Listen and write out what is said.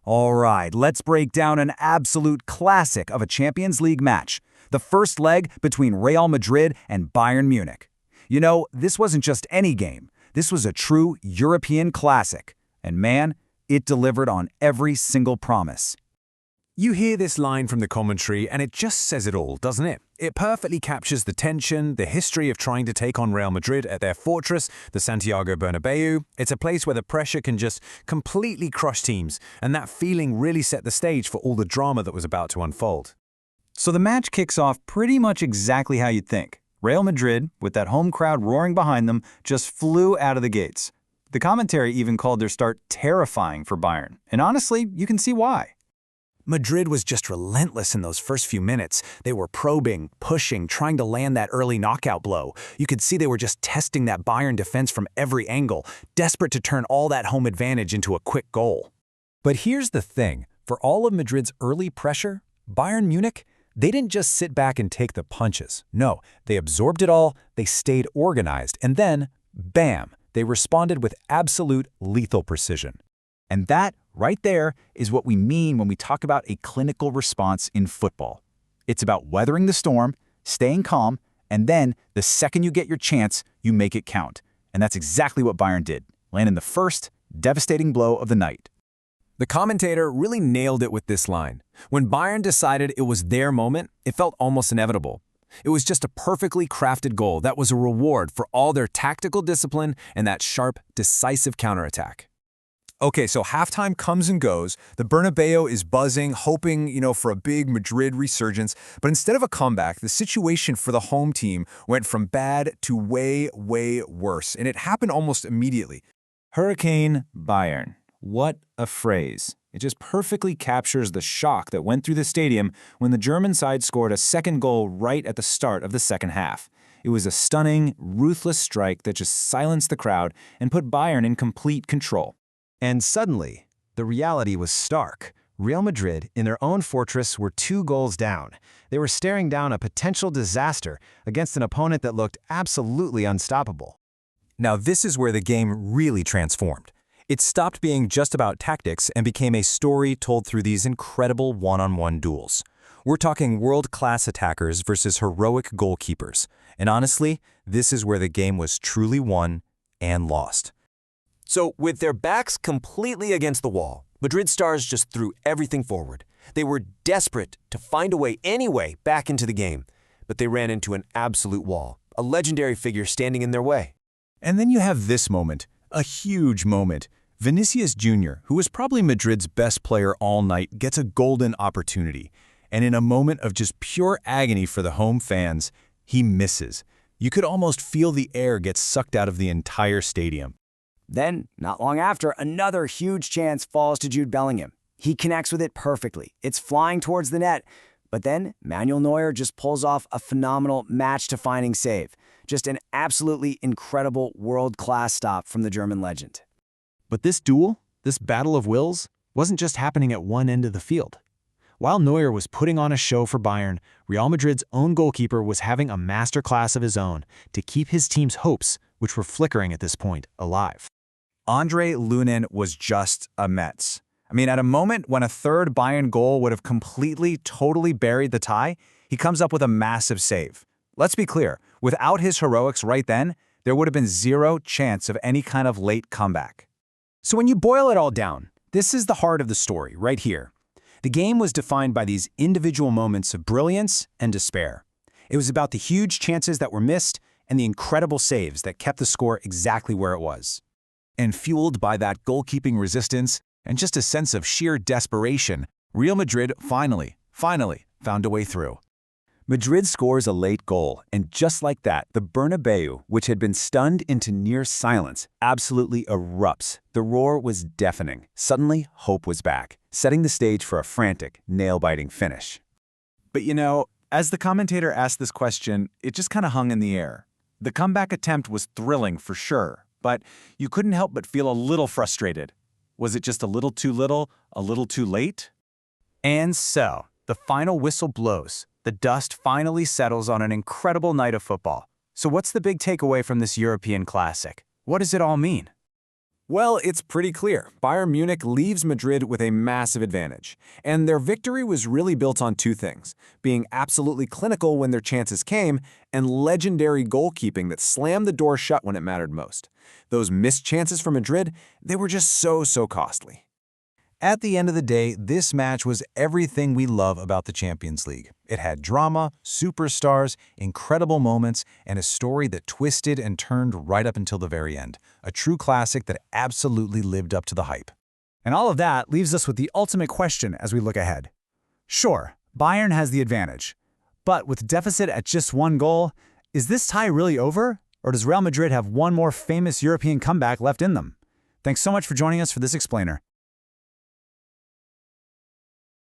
All right, let's break down an absolute classic of a Champions League match, the first leg between Real Madrid and Bayern Munich. You know, this wasn't just any game. This was a true European classic. And man, it delivered on every single promise. You hear this line from the commentary and it just says it all, doesn't it? It perfectly captures the tension, the history of trying to take on Real Madrid at their fortress, the Santiago Bernabéu. It's a place where the pressure can just completely crush teams, and that feeling really set the stage for all the drama that was about to unfold. So the match kicks off pretty much exactly how you'd think. Real Madrid, with that home crowd roaring behind them, just flew out of the gates. The commentary even called their start terrifying for Bayern, and honestly, you can see why. Madrid was just relentless in those first few minutes. They were probing, pushing, trying to land that early knockout blow. You could see they were just testing that Bayern defense from every angle, desperate to turn all that home advantage into a quick goal. But here's the thing. For all of Madrid's early pressure, Bayern Munich, they didn't just sit back and take the punches. No, they absorbed it all, they stayed organized, and then, bam, they responded with absolute lethal precision. And that, right there, is what we mean when we talk about a clinical response in football. It's about weathering the storm, staying calm, and then, the second you get your chance, you make it count. And that's exactly what Bayern did, landing the first, devastating blow of the night. The commentator really nailed it with this line. When Bayern decided it was their moment, it felt almost inevitable. It was just a perfectly crafted goal that was a reward for all their tactical discipline and that sharp, decisive counterattack. Okay, so halftime comes and goes. The Bernabéu is buzzing, hoping, for a big Madrid resurgence. But instead of a comeback, the situation for the home team went from bad to way, way worse. And it happened almost immediately. Hurricane Bayern. What a phrase. It just perfectly captures the shock that went through the stadium when the German side scored a second goal right at the start of the second half. It was a stunning, ruthless strike that just silenced the crowd and put Bayern in complete control. And suddenly, the reality was stark. Real Madrid, in their own fortress, were 2 goals down. They were staring down a potential disaster against an opponent that looked absolutely unstoppable. Now this is where the game really transformed. It stopped being just about tactics and became a story told through these incredible one-on-one duels. We're talking world-class attackers versus heroic goalkeepers. And honestly, this is where the game was truly won and lost. So, with their backs completely against the wall, Madrid stars just threw everything forward. They were desperate to find a way anyway back into the game, but they ran into an absolute wall, a legendary figure standing in their way. And then you have this moment, a huge moment. Vinicius Jr., who was probably Madrid's best player all night, gets a golden opportunity. And in a moment of just pure agony for the home fans, he misses. You could almost feel the air get sucked out of the entire stadium. Then, not long after, another huge chance falls to Jude Bellingham. He connects with it perfectly. It's flying towards the net. But then, Manuel Neuer just pulls off a phenomenal match-defining save. Just an absolutely incredible world-class stop from the German legend. But this duel, this battle of wills, wasn't just happening at one end of the field. While Neuer was putting on a show for Bayern, Real Madrid's own goalkeeper was having a masterclass of his own to keep his team's hopes, which were flickering at this point, alive. Andre Lunin was just a Mets. At a moment when a third Bayern goal would have completely, totally buried the tie, he comes up with a massive save. Let's be clear, without his heroics right then, there would have been zero chance of any kind of late comeback. So when you boil it all down, this is the heart of the story, right here. The game was defined by these individual moments of brilliance and despair. It was about the huge chances that were missed and the incredible saves that kept the score exactly where it was. And fueled by that goalkeeping resistance and just a sense of sheer desperation, Real Madrid finally found a way through. Madrid scores a late goal, and just like that, the Bernabéu, which had been stunned into near silence, absolutely erupts. The roar was deafening. Suddenly, hope was back, setting the stage for a frantic, nail-biting finish. But as the commentator asked this question, it just kind of hung in the air. The comeback attempt was thrilling for sure, but you couldn't help but feel a little frustrated. Was it just a little too late? And so, the final whistle blows. The dust finally settles on an incredible night of football. So what's the big takeaway from this European classic? What does it all mean? Well, it's pretty clear. Bayern Munich leaves Madrid with a massive advantage. And their victory was really built on two things: being absolutely clinical when their chances came, and legendary goalkeeping that slammed the door shut when it mattered most. Those missed chances for Madrid, they were just so costly. At the end of the day, this match was everything we love about the Champions League. It had drama, superstars, incredible moments, and a story that twisted and turned right up until the very end. A true classic that absolutely lived up to the hype. And all of that leaves us with the ultimate question as we look ahead. Sure, Bayern has the advantage, but with deficit at just one goal, is this tie really over? Or does Real Madrid have one more famous European comeback left in them? Thanks so much for joining us for this explainer.